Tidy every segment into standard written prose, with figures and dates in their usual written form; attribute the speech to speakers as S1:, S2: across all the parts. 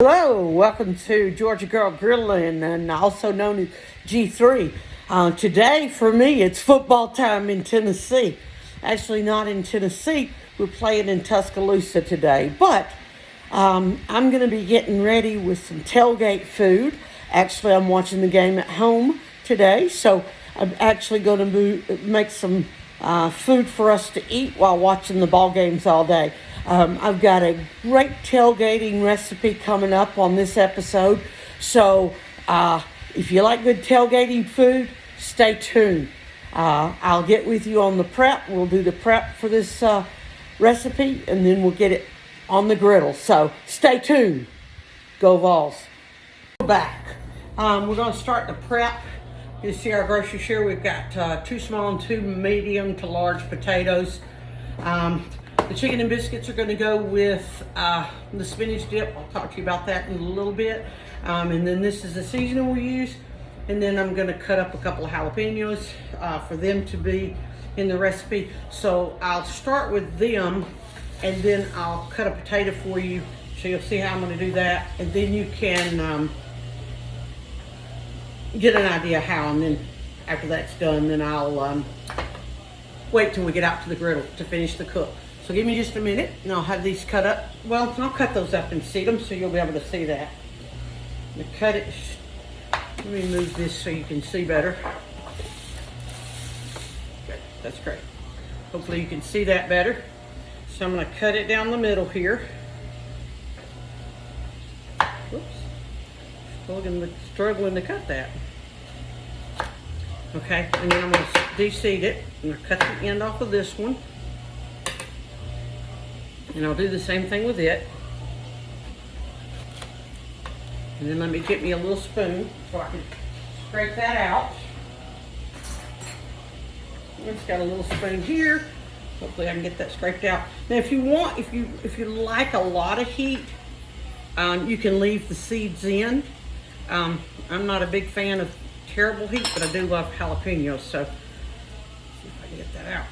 S1: Hello, welcome to Georgia Girl Grilling, and also known as G3. Today, for me, it's football time in Tennessee. Actually, not in Tennessee. We're playing in Tuscaloosa today. But I'm going to be getting ready with some tailgate food. Actually, I'm watching the game at home today. So I'm actually going to make some food for us to eat while watching the ball games all day. I've got a great tailgating recipe coming up on this episode. So if you like good tailgating food, stay tuned. I'll get with you on the prep. We'll do the prep for this recipe, and then we'll get it on the griddle. So stay tuned. Go Vols. Back. We're going to start the prep. You see our grocery store. We've got 2 small and 2 medium to large potatoes. The chicken and biscuits are going to go with the spinach dip. I'll talk to you about that in a little bit. And then this is the seasoning we use. And then I'm going to cut up a couple of jalapenos for them to be in the recipe. So I'll start with them, and then I'll cut a potato for you. So you'll see how I'm going to do that. And then you can get an idea how. And then after that's done, then I'll wait till we get out to the griddle to finish the cook. So give me just a minute, and I'll have these cut up. Well, I'll cut those up and seed them so you'll be able to see that. I'm gonna cut it. Let me move this so you can see better. Good, that's great. Hopefully you can see that better. So I'm gonna cut it down the middle here. Oops, struggling to cut that. Okay, and then I'm gonna de-seed it. I'm gonna cut the end off of this one. And I'll do the same thing with it. And then let me get me a little spoon so I can scrape that out. It's got a little spoon here. Hopefully I can get that scraped out. Now if you want, if you like a lot of heat, you can leave the seeds in. I'm not a big fan of terrible heat, but I do love jalapenos, so see if I can get that out.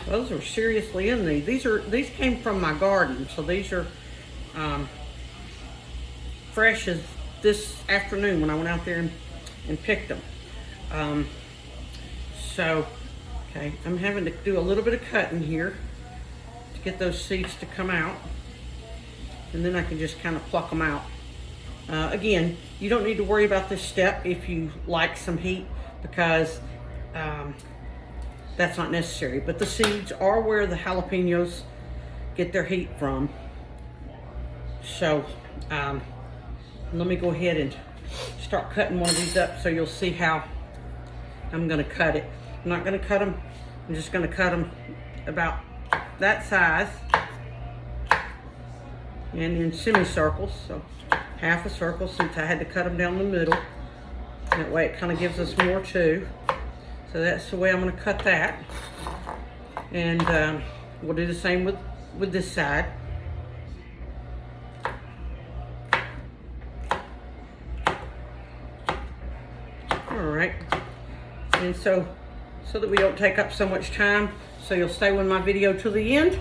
S1: Those are seriously in these. These came from my garden, so these are fresh as this afternoon when I went out there and picked them. So, okay, I'm having to do a little bit of cutting here to get those seeds to come out, and then I can just kind of pluck them out. Again, you don't need to worry about this step if you like some heat, because that's not necessary, but the seeds are where the jalapenos get their heat from. So let me go ahead and start cutting one of these up so you'll see how I'm going to cut it. I'm not going to cut them, I'm just going to cut them about that size and in semicircles, so half a circle, since I had to cut them down the middle. That way it kind of gives us more too. So that's the way I'm going to cut that. And we'll do the same with this side. All right. And so that we don't take up so much time, so you'll stay with my video till the end,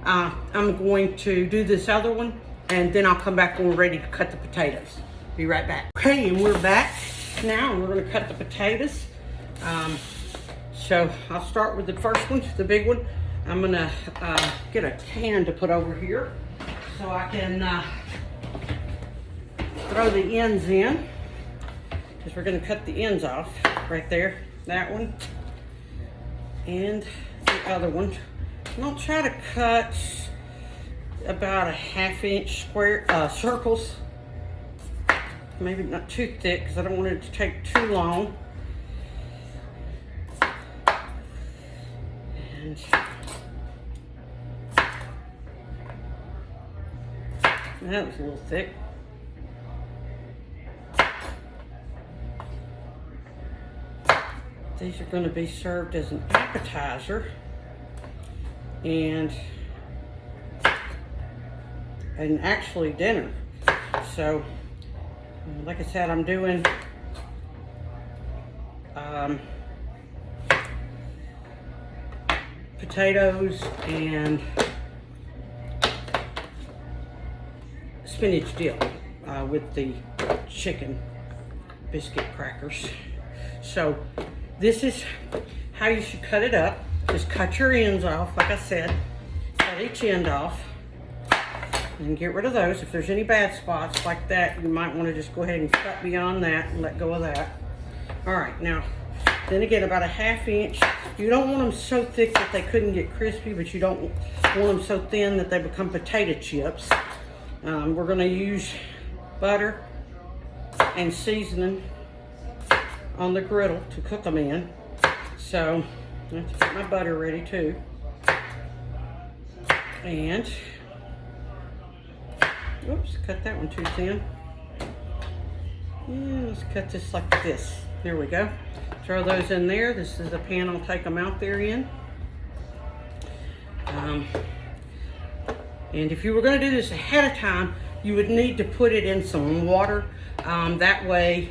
S1: I'm going to do this other one, and then I'll come back when we're ready to cut the potatoes. Be right back. Okay, and we're back now, and we're going to cut the potatoes. So I'll start with the first one, the big one. I'm gonna get a can to put over here so I can throw the ends in, because we're gonna cut the ends off right there. That one and the other one. And I'll try to cut about a 1/2 inch square circles. Maybe not too thick, because I don't want it to take too long. And that was a little thick. These are going to be served as an appetizer and actually dinner. So, like I said, I'm doing potatoes and spinach dip with the chicken biscuit crackers. So this is how you should cut it up. Just cut your ends off, like I said. Cut each end off and get rid of those. If there's any bad spots like that, you might want to just go ahead and cut beyond that and let go of that. All right, now, then again, about a 1/2 inch. You don't want them so thick that they couldn't get crispy, but you don't want them so thin that they become potato chips. We're gonna use butter and seasoning on the griddle to cook them in. So, I have to get my butter ready too. And, oops, cut that one too thin. Yeah, let's cut this like this. There we go. Throw those in there. This is the pan I'll take them out there in. And if you were going to do this ahead of time, you would need to put it in some water. That way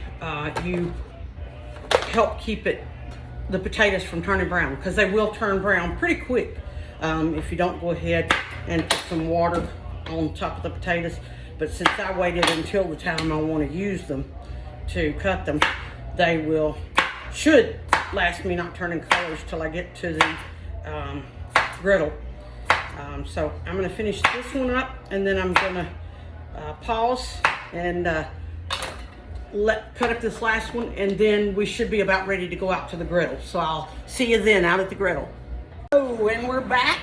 S1: you help keep the potatoes from turning brown, because they will turn brown pretty quick if you don't go ahead and put some water on top of the potatoes. But since I waited until the time I want to use them to cut them, they should last me not turning colors till I get to the griddle. So I'm going to finish this one up, and then I'm going to pause and cut up this last one, and then we should be about ready to go out to the griddle. So I'll see you then out at the griddle. Oh, and we're back.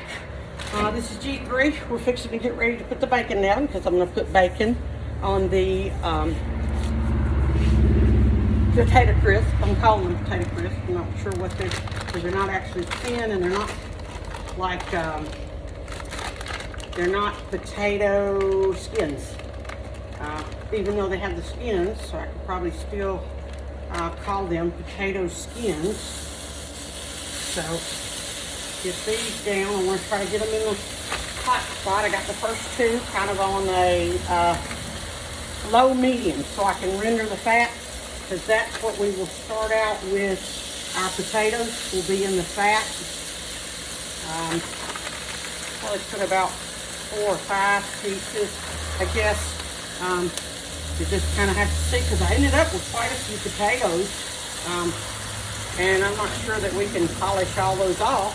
S1: This is G3. We're fixing to get ready to put the bacon down, because I'm going to put bacon on the potato crisp. I'm calling them potato crisp. I'm not sure what because they're not actually thin, and they're not like they're not potato skins. Even though they have the skins, so I could probably still call them potato skins. So get these down. I want to try to get them in the hot spot. I got the first two kind of on a low medium, so I can render the fat, because that's what we will start out with. Our potatoes will be in the fat. Probably put about 4 or 5 pieces, I guess. You just kind of have to see, because I ended up with quite a few potatoes, and I'm not sure that we can polish all those off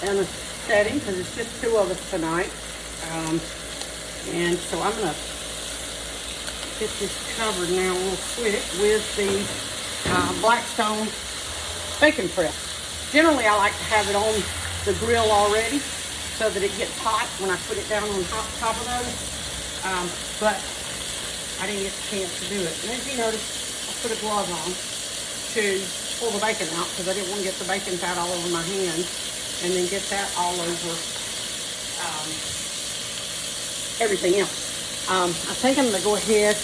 S1: in a setting, because it's just 2 of us tonight. And so I'm going to get this covered now real quick with the Blackstone bacon press. Generally, I like to have it on the grill already so that it gets hot when I put it down on top of those. But I didn't get the chance to do it. And as you notice, I put a glove on to pull the bacon out, because I didn't want to get the bacon fat all over my hand and then get that all over everything else. I think I'm going to go ahead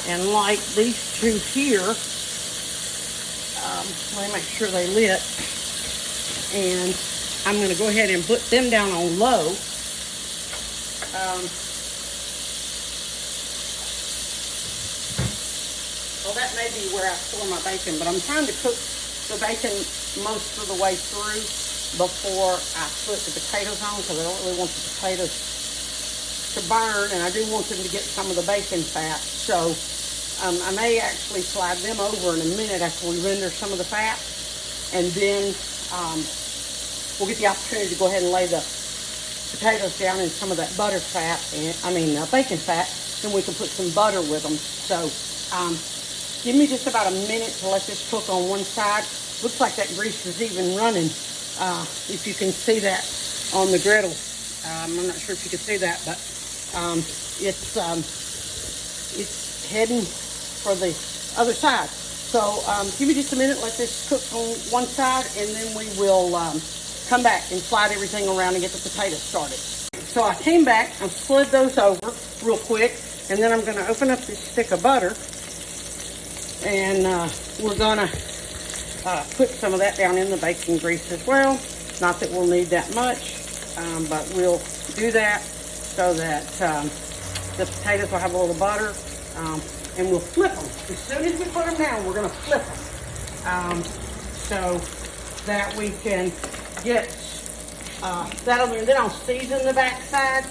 S1: and light these 2 here. Let me make sure they lit. And I'm going to go ahead and put them down on low. Well, that may be where I pour my bacon, but I'm trying to cook the bacon most of the way through before I put the potatoes on, because I don't really want the potatoes to burn, and I do want them to get some of the bacon fat. So I may actually slide them over in a minute after we render some of the fat, and then we'll get the opportunity to go ahead and lay the potatoes down in some of that butter fat, bacon fat, then we can put some butter with them. So give me just about a minute to let this cook on one side. Looks like that grease is even running, if you can see that on the griddle. I'm not sure if you can see that, but it's heading for the other side. So give me just a minute, let this cook on one side, and then we will come back and slide everything around and get the potatoes started. So I came back, I slid those over real quick, and then I'm going to open up this stick of butter, and we're going to put some of that down in the bacon grease as well. Not that we'll need that much, but we'll do that so that the potatoes will have a little butter, and we'll flip them. As soon as we put them down, we're going to flip them so that we can get that over. And then I'll season the back side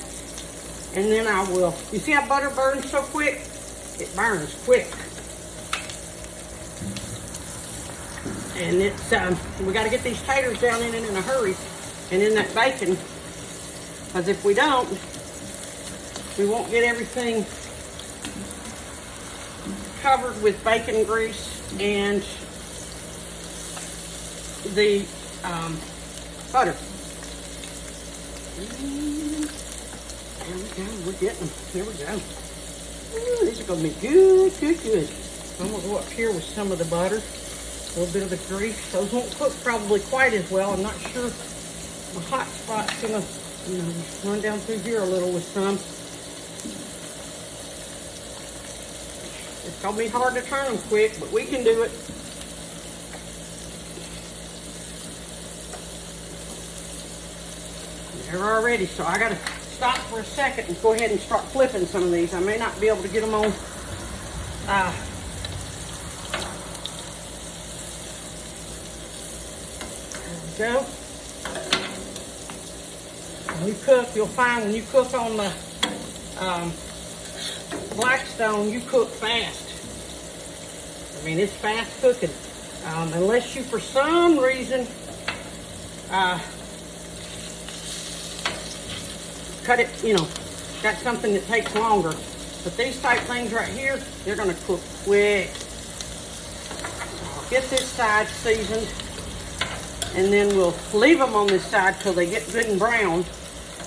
S1: And then I will, you see how butter burns so quick? It burns quick. And it's, we got to get these taters down in it in a hurry. And in that bacon, because if we don't, we won't get everything covered with bacon grease and the butter. There we go, we're getting them. Here we go. Ooh, these are going to be good, good, good. I'm going to go up here with some of the butter, a little bit of the grease. Those won't cook probably quite as well. I'm not sure my hot spot's going to run down through here a little with some. It's going to be hard to turn them quick, but we can do it. They're all ready, so I got to stop for a second and go ahead and start flipping some of these. I may not be able to get them on. There we go. When you cook, you'll find when you cook on the Blackstone, you cook fast. I mean, it's fast cooking. Unless you, for some reason, cut it, you know, got something that takes longer. But these type things right here, they're going to cook quick. So I'll get this side seasoned, and then we'll leave them on this side till they get good and brown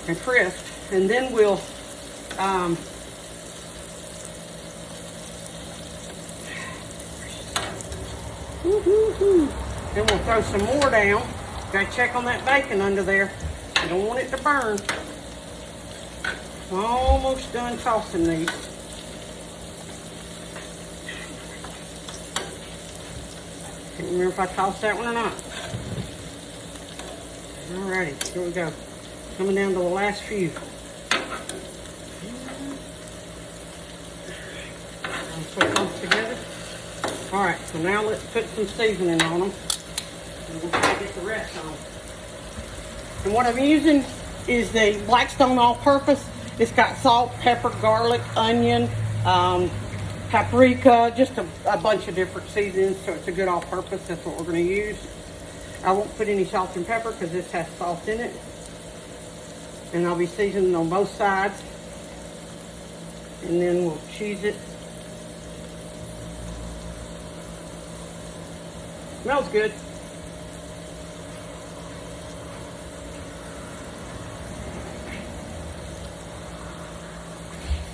S1: and crisp, and then we'll then we'll throw some more down. Gotta check on that bacon under there. You don't want it to burn. Almost done tossing these. Can't remember if I tossed that one or not. Alrighty, here we go. Coming down to the last few. I'll put those together. Alright, so now let's put some seasoning on them. And we'll get the rest on. And what I'm using is the Blackstone All Purpose. It's got salt, pepper, garlic, onion, paprika, just a bunch of different seasonings, so it's a good all-purpose. That's what we're going to use. I won't put any salt and pepper because this has salt in it. And I'll be seasoning on both sides. And then we'll cheese it. Smells good.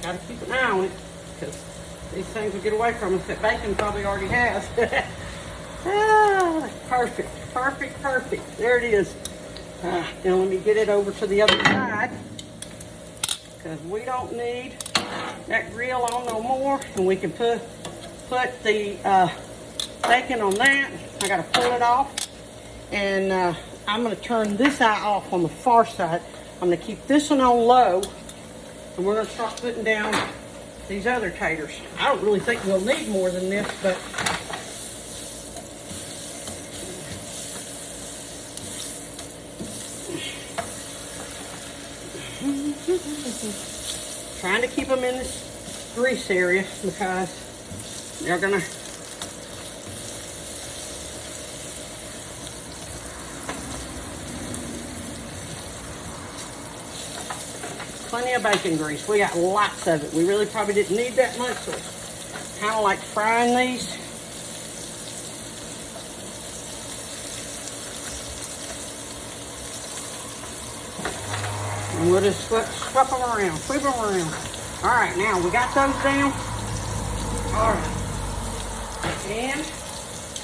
S1: Gotta keep an eye on it because these things will get away from us. That bacon probably already has. Perfect, perfect, perfect. There it is. Now let me get it over to the other side because we don't need that grill on no more, and we can put the bacon on that. I gotta pull it off, and I'm gonna turn this eye off on the far side. I'm gonna keep this one on low, and we're gonna start putting down these other taters. I don't really think we'll need more than this, but trying to keep them in this grease area because they're gonna plenty of bacon grease. We got lots of it. We really probably didn't need that much, so it's kind of like frying these. And we'll just swap them around, sweep them around. All right, now we got those down. All right, and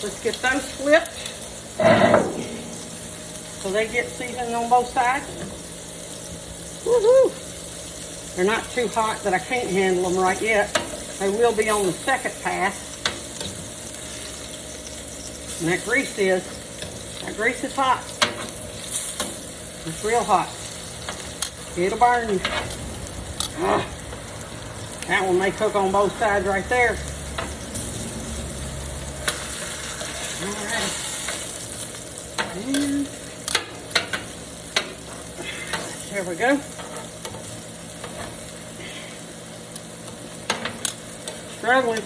S1: let's get those flipped so they get seasoned on both sides. Woohoo! They're not too hot that I can't handle them right yet. They will be on the second pass. And that grease is hot. It's real hot. It'll burn you. That one may cook on both sides right there. All right. And there we go. Struggling.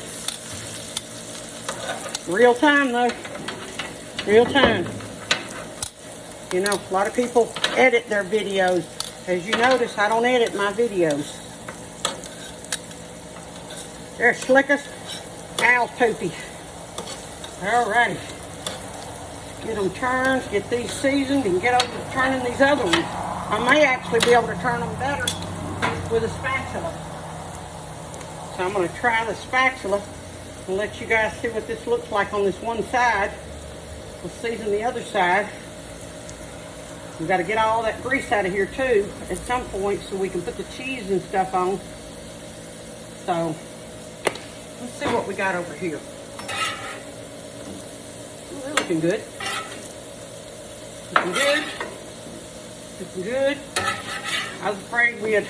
S1: Real time though. Real time. You know, a lot of people edit their videos. As you notice, I don't edit my videos. They're slick as owl poopy. Alrighty. Get them turned, get these seasoned, and get over to turning these other ones. I may actually be able to turn them better with a spatula. So I'm going to try the spatula and let you guys see what this looks like on this one side. We'll season the other side. We've got to get all that grease out of here too at some point so we can put the cheese and stuff on. So let's see what we got over here. Ooh, they're looking good. Looking good. Looking good. I was afraid we had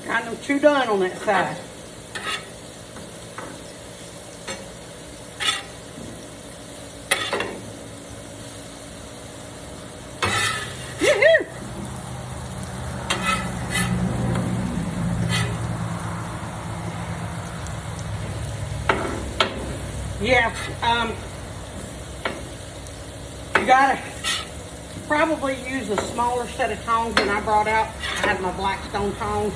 S1: gotten them too done on that side. Yeah, you gotta probably use a smaller set of tongs than I brought out. I had my Blackstone tongs.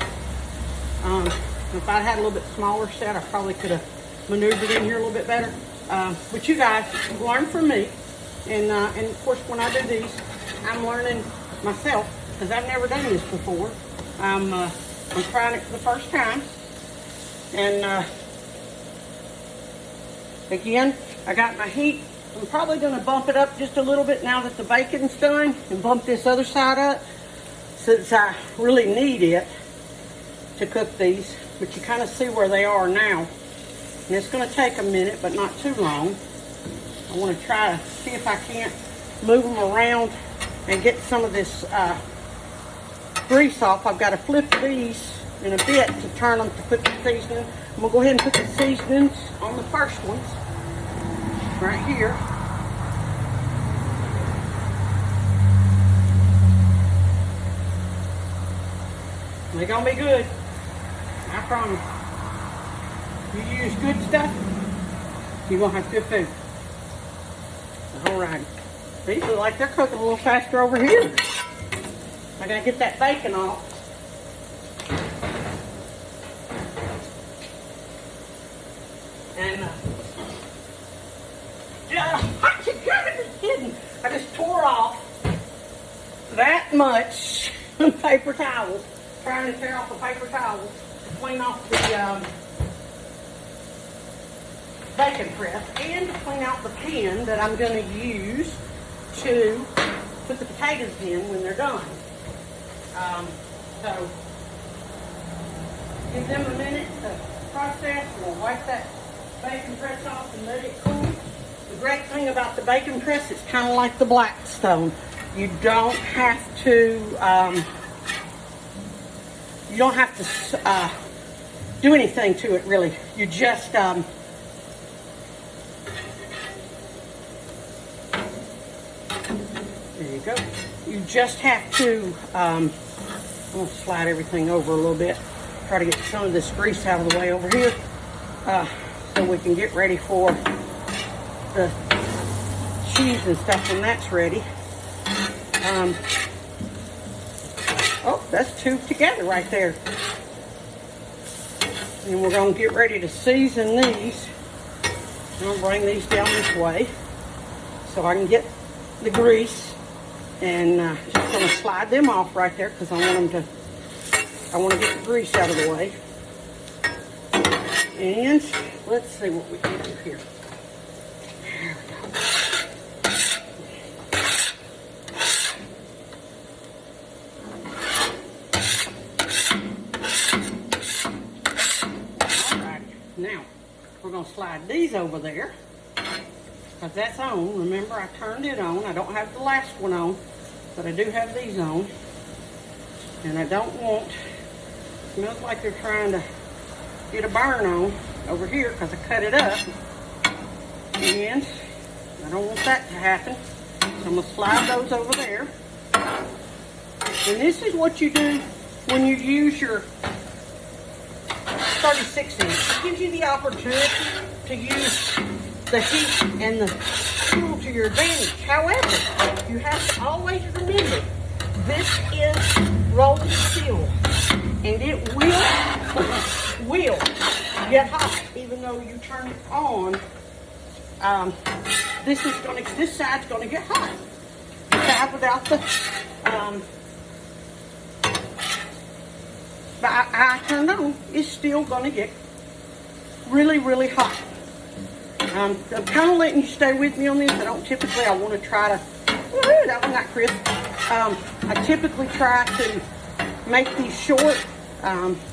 S1: If I had a little bit smaller set, I probably could have maneuvered in here a little bit better. But you guys learn from me, and of course when I do these, I'm learning myself because I've never done this before. I'm trying it for the first time, and again, I got my heat. I'm probably going to bump it up just a little bit now that the bacon's done and bump this other side up since I really need it to cook these. But you kind of see where they are now. And it's going to take a minute, but not too long. I want to try to see if I can't move them around and get some of this grease off. I've got to flip these in a bit to turn them to put the seasoning. I'm going to go ahead and put the seasonings on the first ones right here. They're going to be good. I promise. You use good stuff, you're going to have good food. Alright. These look like they're cooking a little faster over here. I got to get that bacon off. And you gotta be kidding. I just tore off that much paper towels, trying to tear off the paper towels to clean off the bacon press and to clean out the pan that I'm going to use to put the potatoes in when they're done. So give them a minute to process, and we'll wipe that bacon press off and let it cool. The great thing about the bacon press, it's kind of like the Blackstone. You don't have to do anything to it really. You just there you go. You just have to I'm gonna slide everything over a little bit. Try to get some of this grease out of the way over here. So we can get ready for the cheese and stuff when that's ready. Oh, that's two together right there. And we're going to get ready to season these. I'm going to bring these down this way so I can get the grease. And just going to slide them off right there because I want to get the grease out of the way. And let's see what we can do here. There we go. Alright, now we're going to slide these over there because that's on. Remember, I turned it on. I don't have the last one on, but I do have these on. And I don't want, it smells like they're trying to get a burn on over here because I cut it up, and I don't want that to happen, so I'm going to slide those over there. And this is what you do when you use your 36 inch. It gives you the opportunity to use the heat and the fuel to your advantage. However, you have to always remember, this is rolling steel, and it will get hot, even though you turn it on. This side's gonna get hot. The side without the I turned on is still gonna get really, really hot. I'm kind of letting you stay with me on this. I want to try to, woohoo, that one got crisp. I typically try to make these short.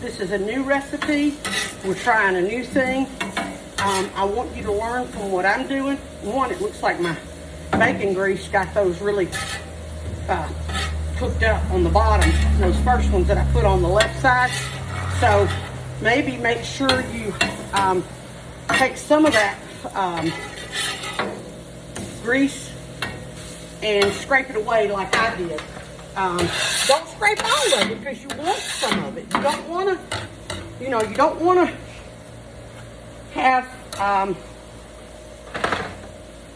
S1: This is a new recipe. We're trying a new thing. I want you to learn from what I'm doing. One, it looks like my bacon grease got those really cooked up on the bottom, those first ones that I put on the left side. So maybe make sure you take some of that grease and scrape it away like I did. Don't scrape all of it because you want some of it. You don't want to, have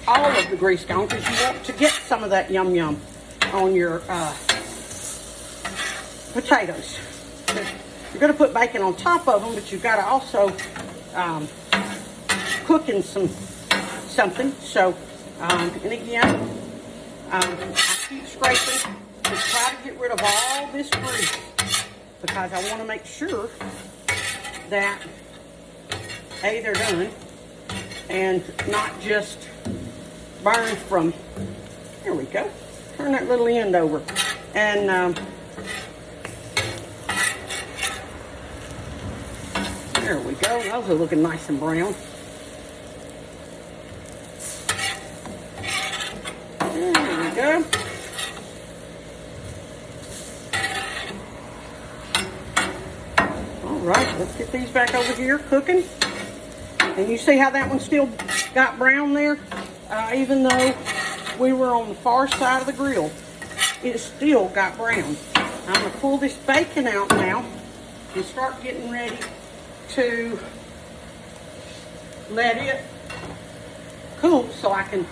S1: all of the grease gone because you want to get some of that yum yum on your potatoes. You're going to put bacon on top of them, but you've got to also cook in something. So, and again, I keep scraping to try to get rid of all this grease because I want to make sure that they're done and not just burn from. There we go. Turn that little end over, and there we go. Those are looking nice and brown. There we go. All right, let's get these back over here cooking. And you see how that one still got brown there? Even though we were on the far side of the grill, it still got brown. I'm going to pull this bacon out now and start getting ready to let it cool so I can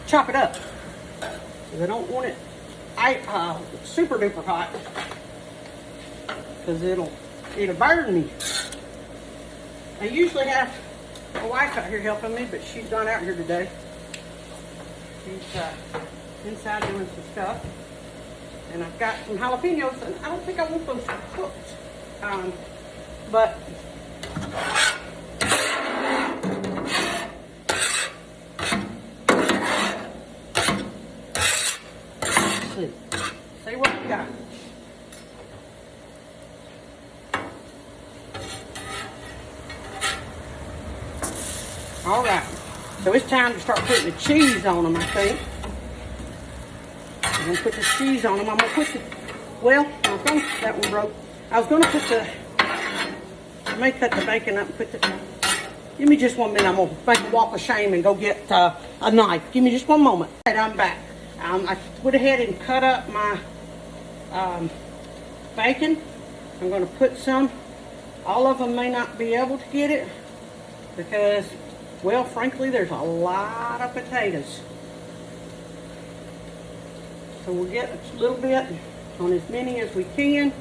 S1: chop it up. Because I don't want it super duper hot because it'll burn me. I usually have my wife out here helping me, but she's not out here today. She's inside doing some stuff. And I've got some jalapenos, and I don't think I want those cooked. But let's see what we got. All right, so it's time to start putting the cheese on them, I think. I'm going to put the cheese on them. I'm going to put that one broke. I was going to put I may cut the bacon up and put give me just 1 minute. I'm going to make a walk of shame and go get a knife. Give me just 1 moment. All right, I'm back. I went ahead and cut up my bacon. I'm going to put some. All of them may not be able to get it because, well, frankly, there's a lot of potatoes. So we'll get a little bit on as many as we can.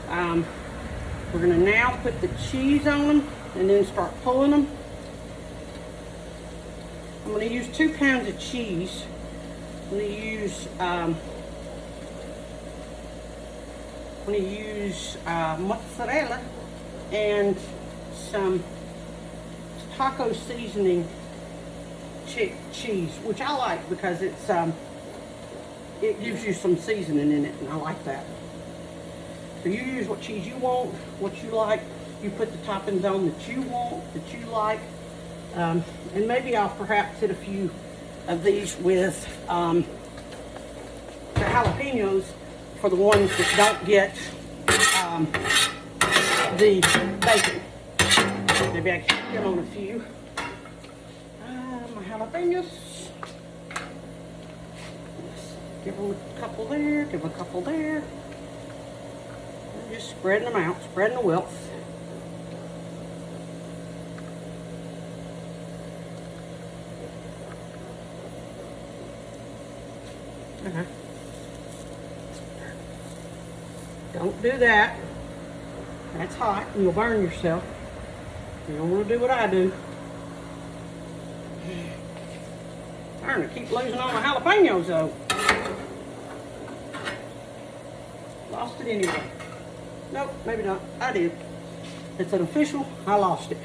S1: We're going to now put the cheese on them and then start pulling them. I'm going to use 2 pounds of cheese. I'm going to use mozzarella and some taco seasoning cheese, which I like because it gives you some seasoning in it, and I like that. So you use what cheese you want, what you like. You put the toppings on that you want, that you like. And maybe I'll perhaps hit a few of these with the jalapenos for the ones that don't get the bacon. Maybe I can get on a few. My jalapenos. Give them a couple there, give a couple there. Just spreading them out, spreading the wealth. Don't do that. That's hot and you'll burn yourself. You don't want to do what I do. Darn, I keep losing all my jalapenos though. Lost it anyway. Nope, maybe not. I did. It's an official, I lost it.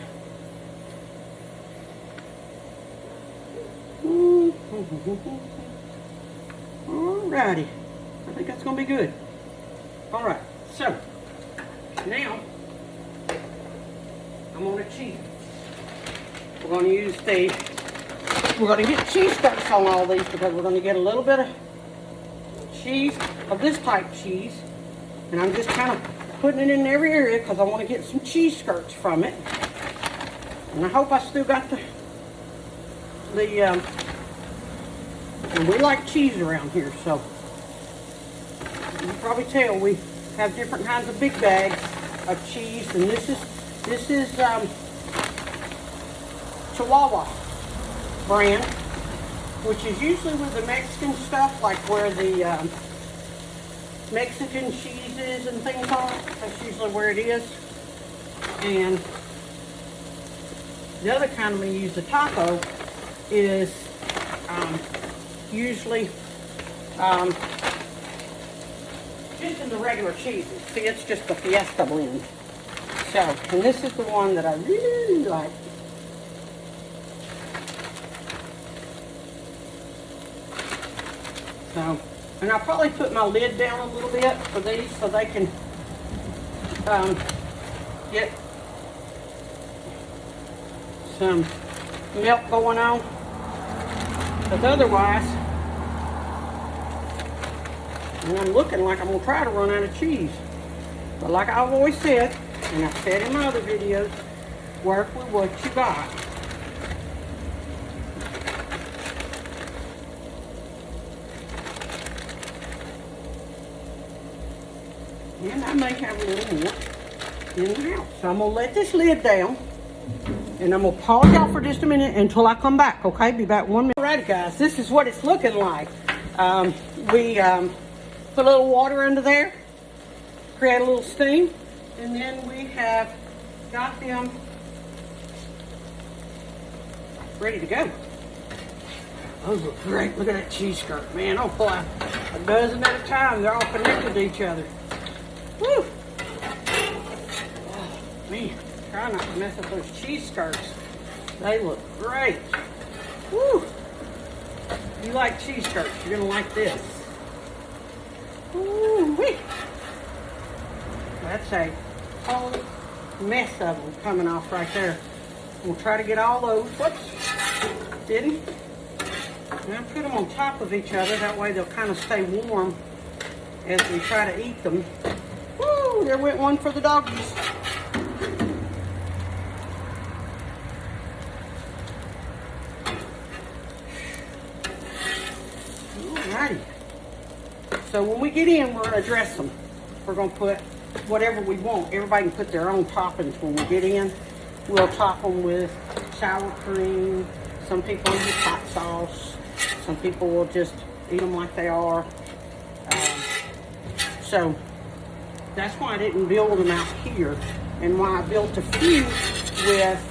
S1: Alrighty. I think that's going to be good. Alright, so now I'm on a cheese. We're going to use we're going to get cheese skirts on all these because we're going to get a little bit of cheese, of this type cheese. And I'm just kind of putting it in every area because I want to get some cheese skirts from it. And I hope I still got and we like cheese around here, so you can probably tell we have different kinds of big bags of cheese, and this is Chihuahua brand, which is usually with the Mexican stuff, like where the Mexican cheeses and things are. That's usually where it is. And the other kind I'm going to use, the taco, is usually just in the regular cheeses. See, it's just the Fiesta blend. So, and this is the one that I really like. So, and I'll probably put my lid down a little bit for these so they can get some milk going on. Because otherwise, and I'm looking like I'm going to try to run out of cheese. But like I've always said, and I've said in my other videos, work with what you got. And I may have a little more in the house. So I'm going to let this lid down. And I'm going to pause y'all for just a minute until I come back, okay? Be back 1 minute. Alright guys, this is what it's looking like. We put a little water under there, create a little steam, and then we have got them ready to go. Those look great. Look at that cheese skirt, man. Oh boy, a dozen at a time. They're all connected to each other. Woo! Oh, man, try not to mess up those cheese skirts. They look great. Woo! If you like cheese skirts, you're gonna like this. Ooh-wee. That's a whole mess of them coming off right there. We'll try to get all those. Whoops! Didn't. Now put them on top of each other. That way they'll kind of stay warm as we try to eat them. Woo! There went one for the doggies. Alrighty. So when we get in, we're going to dress them. We're going to put whatever we want. Everybody can put their own toppings when we get in. We'll top them with sour cream. Some people use hot sauce. Some people will just eat them like they are. So that's why I didn't build them out here, and why I built a few with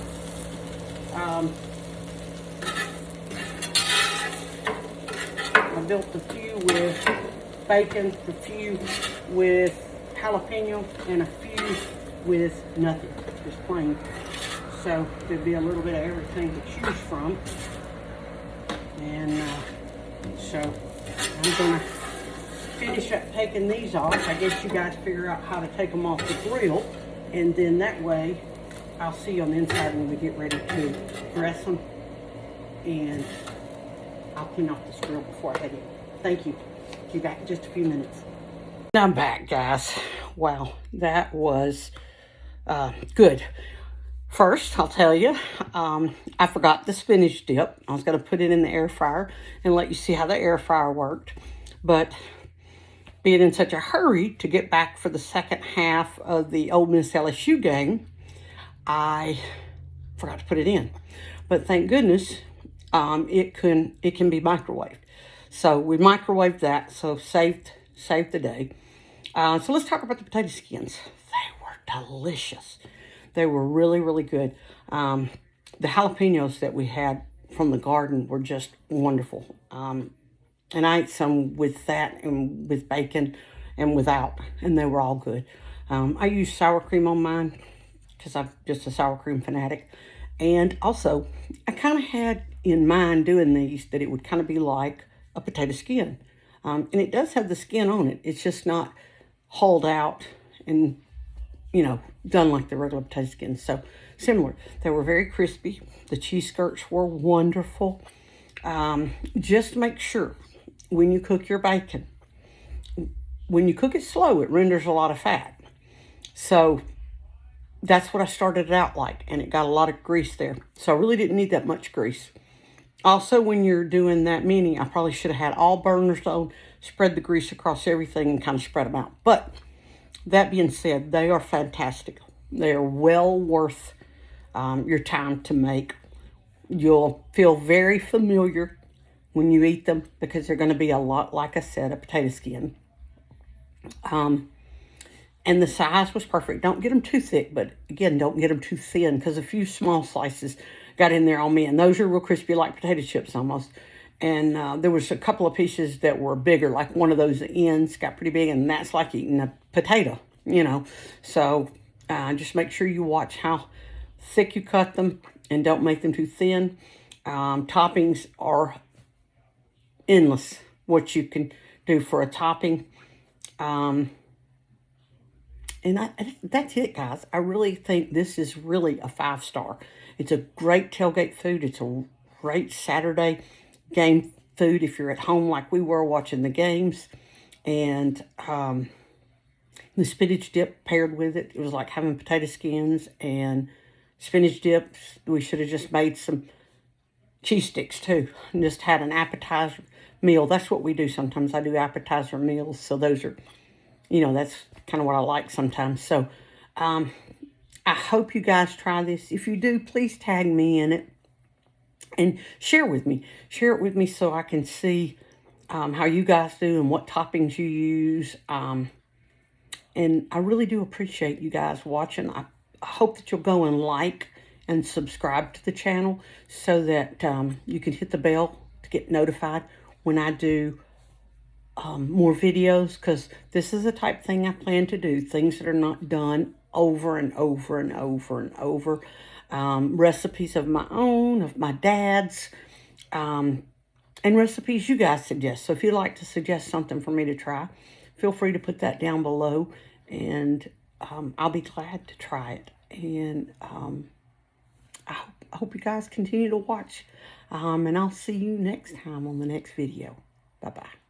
S1: bacon, a few with jalapeno, and a few with nothing, just plain. So there'd be a little bit of everything to choose from. And so I'm gonna finish up taking these off. I guess you guys figure out how to take them off the grill, and then that way I'll see you on the inside when we get ready to dress them, and I'll clean off this grill before I head in. Thank you. Be back in just a few minutes. I'm back, guys. Wow, that was good. First, I'll tell you, I forgot the spinach dip. I was going to put it in the air fryer and let you see how the air fryer worked. But being in such a hurry to get back for the second half of the Ole Miss LSU game, I forgot to put it in. But thank goodness it can be microwaved. So we microwaved that, so saved the day. So let's talk about the potato skins. They were delicious. They were really, really good. The jalapenos that we had from the garden were just wonderful. And I ate some with that and with bacon and without, and they were all good. I use sour cream on mine because I'm just a sour cream fanatic. And also, I kind of had in mind doing these that it would kind of be like a potato skin. And it does have the skin on it. It's just not hauled out and, done like the regular potato skins. So similar. They were very crispy. The cheese skirts were wonderful. Just make sure when you cook your bacon, when you cook it slow, it renders a lot of fat. So that's what I started it out like, and it got a lot of grease there. So I really didn't need that much grease. Also, when you're doing that mini, I probably should have had all burners on, spread the grease across everything, and kind of spread them out. But that being said, they are fantastic. They are well worth your time to make. You'll feel very familiar when you eat them because they're going to be a lot, like I said, a potato skin. And the size was perfect. Don't get them too thick, but again, don't get them too thin because a few small slices got in there on me. And those are real crispy like potato chips almost. And there was a couple of pieces that were bigger, like one of those ends got pretty big, and that's like eating a potato, So just make sure you watch how thick you cut them and don't make them too thin. Toppings are endless what you can do for a topping. And that's it, guys. I really think this is really a 5-star. It's a great tailgate food. It's a great Saturday game food if you're at home like we were watching the games. And the spinach dip paired with it, it was like having potato skins and spinach dips. We should have just made some cheese sticks too and just had an appetizer meal. That's what we do sometimes. I do appetizer meals. So those are, that's kind of what I like sometimes. So I hope you guys try this. If you do, please tag me in it and share with me. Share it with me so I can see how you guys do and what toppings you use. And I really do appreciate you guys watching. I hope that you'll go and like and subscribe to the channel so that you can hit the bell to get notified when I do more videos, because this is the type of thing I plan to do, things that are not done over and over and over and over. Recipes of my own, of my dad's, and recipes you guys suggest. So if you'd like to suggest something for me to try, feel free to put that down below, and I'll be glad to try it. And I hope you guys continue to watch, and I'll see you next time on the next video. Bye-bye.